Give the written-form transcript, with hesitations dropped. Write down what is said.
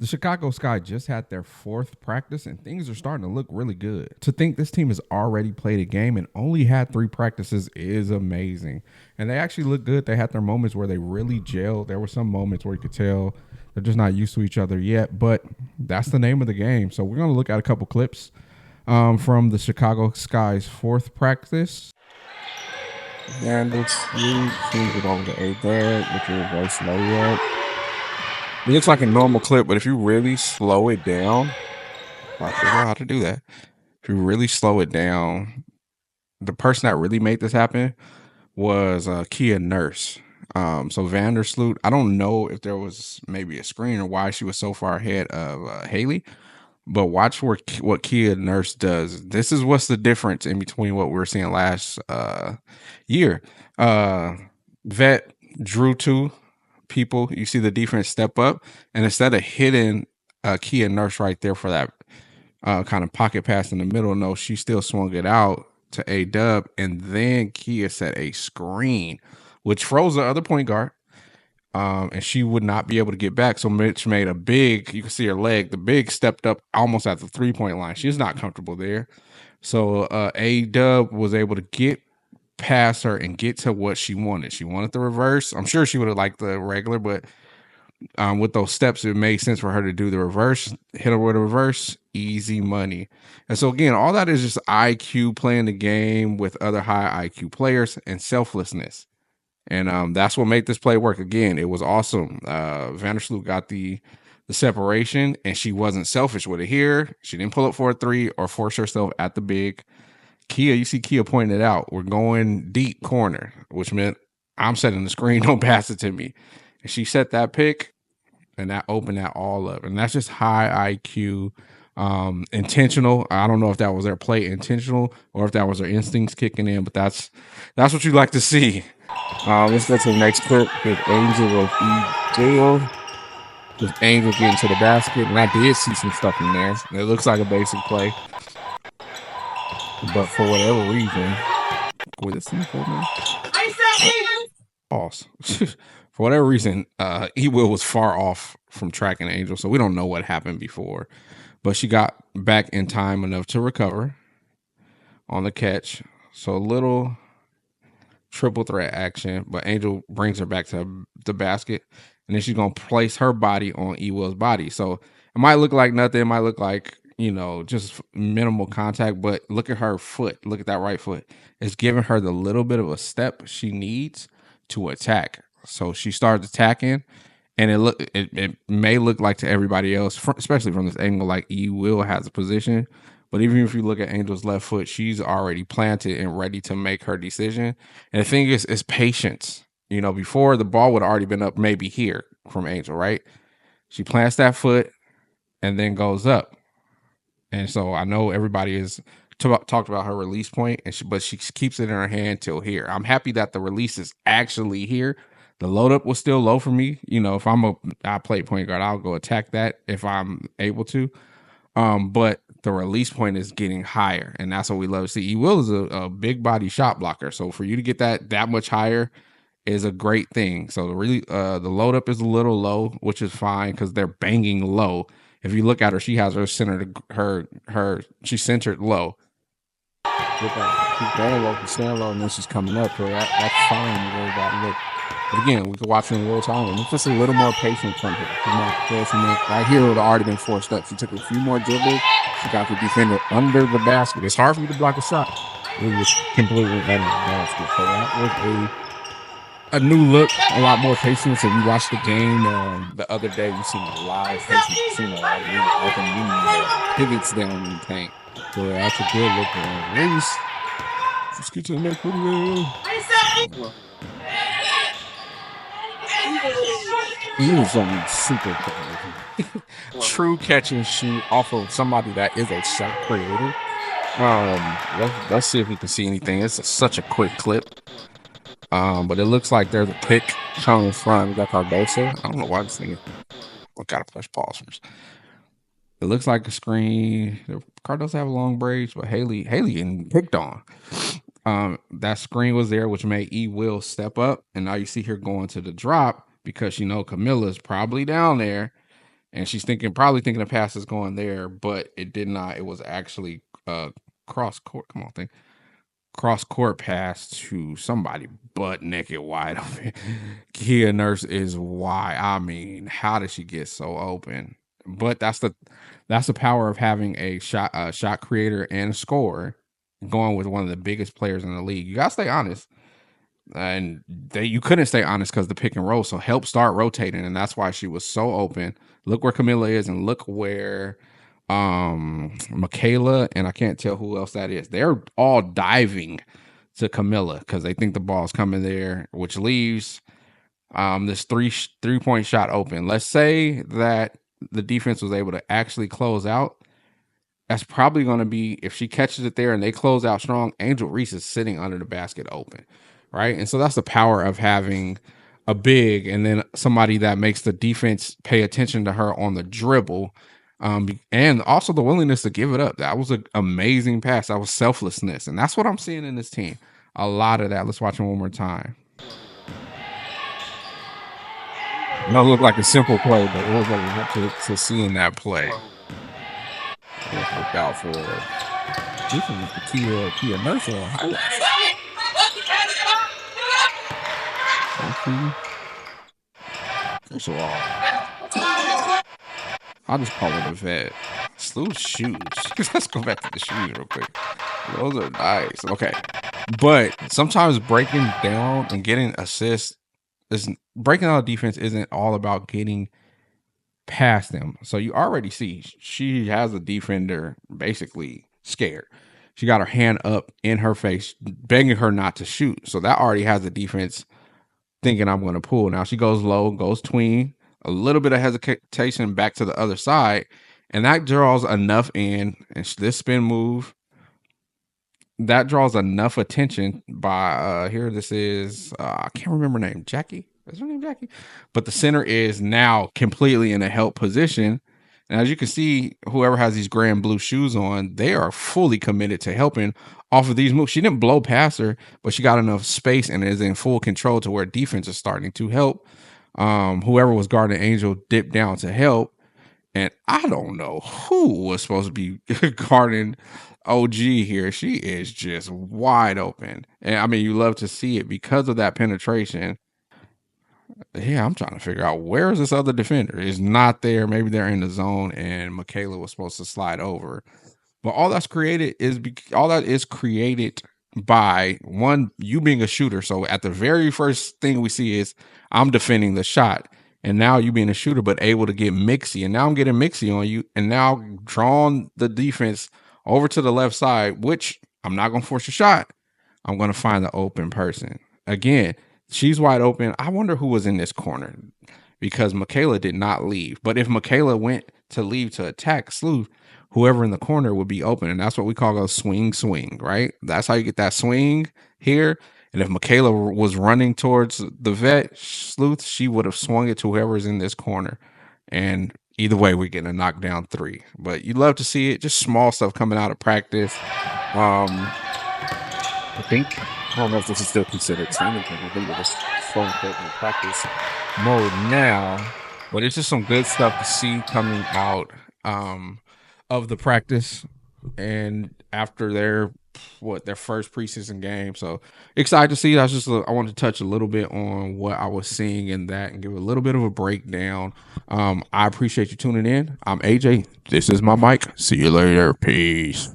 The Chicago Sky just had their fourth practice and things are starting to look really good. To think this team has already played a game and only had 3 practices is amazing. And they actually look good. They had their moments where they really gelled. There were some moments where you could tell they're just not used to each other yet, but that's the name of the game. So we're going to look at a couple clips from the Chicago Sky's fourth practice. And it's you change it over to a bird with your reverse layup. It looks like a normal clip, but if you really slow it down, I figure out how to do that. If you really slow it down, the person that really made this happen was Kia Nurse. So Vandersloot, I don't know if there was maybe a screen or why she was so far ahead of Haley, but watch what Kia Nurse does. This is what's the difference in between what we were seeing last year. Vet drew two people. You see the defense step up, and instead of hitting Kia Nurse right there for that kind of pocket pass in the middle, no, she still swung it out to A Dub, and then Kia set a screen, which froze the other point guard. And she would not be able to get back. So Mitch made a big, you can see her leg, the big stepped up almost at the 3-point line. She's not comfortable there. So A Dub was able to get past her and get to what she wanted. She wanted the reverse. I'm sure she would have liked the regular, but with those steps, it made sense for her to do the reverse, hit her with a reverse, easy money. And so again, all that is just IQ, playing the game with other high IQ players, and selflessness. And that's what made this play work. Again, it was awesome. Vandersloot got the separation, and she wasn't selfish with it here. She didn't pull up for a 3 or force herself at the big. Kia, you see Kia pointing it out. We're going deep corner, which meant I'm setting the screen, don't pass it to me. And she set that pick, and that opened that all up. And that's just high IQ, intentional. I don't know if that was their play intentional or if that was their instincts kicking in, but that's what you like to see. Let's go to the next clip with Angel of E. With Angel getting to the basket, and I did see some stuff in there. It looks like a basic play, but for whatever reason, with this thing for me, pause. For whatever reason, E. Will was far off from tracking Angel, so we don't know what happened before. But she got back in time enough to recover on the catch. So a little triple threat action, but Angel brings her back to the basket, and then she's gonna place her body on E. Will's body. So it might look like nothing, it might look like, just minimal contact, but look at her foot. Look at that right foot. It's giving her the little bit of a step she needs to attack. So she starts attacking, and it may look like to everybody else, especially from this angle, like E. Will has a position. But even if you look at Angel's left foot, she's already planted and ready to make her decision. And the thing is patience. Before the ball would have already been up maybe here from Angel, right? She plants that foot and then goes up. And so I know everybody is talked about her release point, but she keeps it in her hand till here. I'm happy that the release is actually here. The load up was still low for me. If I play point guard, I'll go attack that if I'm able to. But the release point is getting higher, and that's what we love to see. E. Will is a big body shot blocker, so for you to get that much higher is a great thing. So the load up is a little low, which is fine because they're banging low. If you look at her, she has her centered she's centered low. She's very low, stand low, and then she's coming up. So that's fine. Look. But again, we could watch it in real time, and it's just a little more patience from her. Right here, it would have already been forced up. She took a few more dribbles. She got the defender under the basket. It's hard for you to block a shot. It was completely under the basket. So that was a new look, a lot more patience. If you watched the game the other day, you seen a live patience. You seen a lot of really open pivots down in the paint. So that's a good look at Reese. Let's get to the next video. He was something super cool. True catch and shoot off of somebody that is a shot creator. Let's see if we can see anything. It's such a quick clip. But it looks like there's a pick coming from Cardoso. I don't know why this thing. I gotta push pause first. It looks like a screen. Cardoso have long braids, but Haley getting picked on. That screen was there, which made E. Will step up, and now you see her going to the drop because Camilla's probably down there, and she's probably thinking the pass is going there, but it did not. It was actually cross court. Come on, cross court pass to somebody butt naked wide open. Kia Nurse is wide. I mean, how did she get so open? But that's the power of having a shot creator and a scorer going with one of the biggest players in the league. You gotta stay honest. And you couldn't stay honest because the pick and roll. So help start rotating, and that's why she was so open. Look where Camilla is, and look where Michaela, and I can't tell who else that is. They're all diving to Camilla because they think the ball's coming there, which leaves this 3-point shot open. Let's say that the defense was able to actually close out. That's probably going to be, if she catches it there and they close out strong, Angel Reese is sitting under the basket open, right? And so that's the power of having a big and then somebody that makes the defense pay attention to her on the dribble, and also the willingness to give it up. That was an amazing pass. That was selflessness, and that's what I'm seeing in this team. A lot of that. Let's watch it one more time. It don't look like a simple play, but it was like to seeing that play. Look out for this is the Kia Nurse on highlights. First of all, I'll just call it a vet. Slew's shoes. Let's go back to the shoes real quick. Those are nice. Okay. But sometimes breaking down and getting assists breaking out defense isn't all about getting past them. So you already see she has a defender basically scared. She got her hand up in her face, begging her not to shoot. So that already has the defense thinking I'm going to pull. Now she goes low, goes tween, a little bit of hesitation back to the other side, and that draws enough in. And this spin move, that draws enough attention by here. This is I can't remember her name. Jackie. Is her name Jackie? But the center is now completely in a help position. And as you can see, whoever has these gray and blue shoes on, they are fully committed to helping off of these moves. She didn't blow past her, but she got enough space and is in full control to where defense is starting to help. Whoever was guarding Angel dipped down to help. And I don't know who was supposed to be guarding OG here. She is just wide open. And I mean, you love to see it because of that penetration. Yeah, I'm trying to figure out where is this other defender? Is not there. Maybe they're in the zone and Michaela was supposed to slide over. But all that is created by one, you being a shooter. So at the very first thing we see is I'm defending the shot. And now you being a shooter, but able to get mixy. And now I'm getting mixy on you. And now drawing the defense over to the left side, which I'm not going to force a shot. I'm going to find the open person. Again, she's wide open. I wonder who was in this corner because Michaela did not leave. But if Michaela went to leave to attack Slew, whoever in the corner would be open. And that's what we call a swing, right? That's how you get that swing here. And if Michaela was running towards the vet, Sleuth, she would have swung it to whoever's in this corner. And either way, we're getting a knockdown 3. But you love to see it. Just small stuff coming out of practice. I don't know if this is still considered training. I think it was so important in practice mode now. But it's just some good stuff to see coming out of the practice and after their first preseason game. So excited to see. I wanted to touch a little bit on what I was seeing in that and give a little bit of a breakdown. I appreciate you tuning in. I'm AJ. This is my mic. See you later. Peace.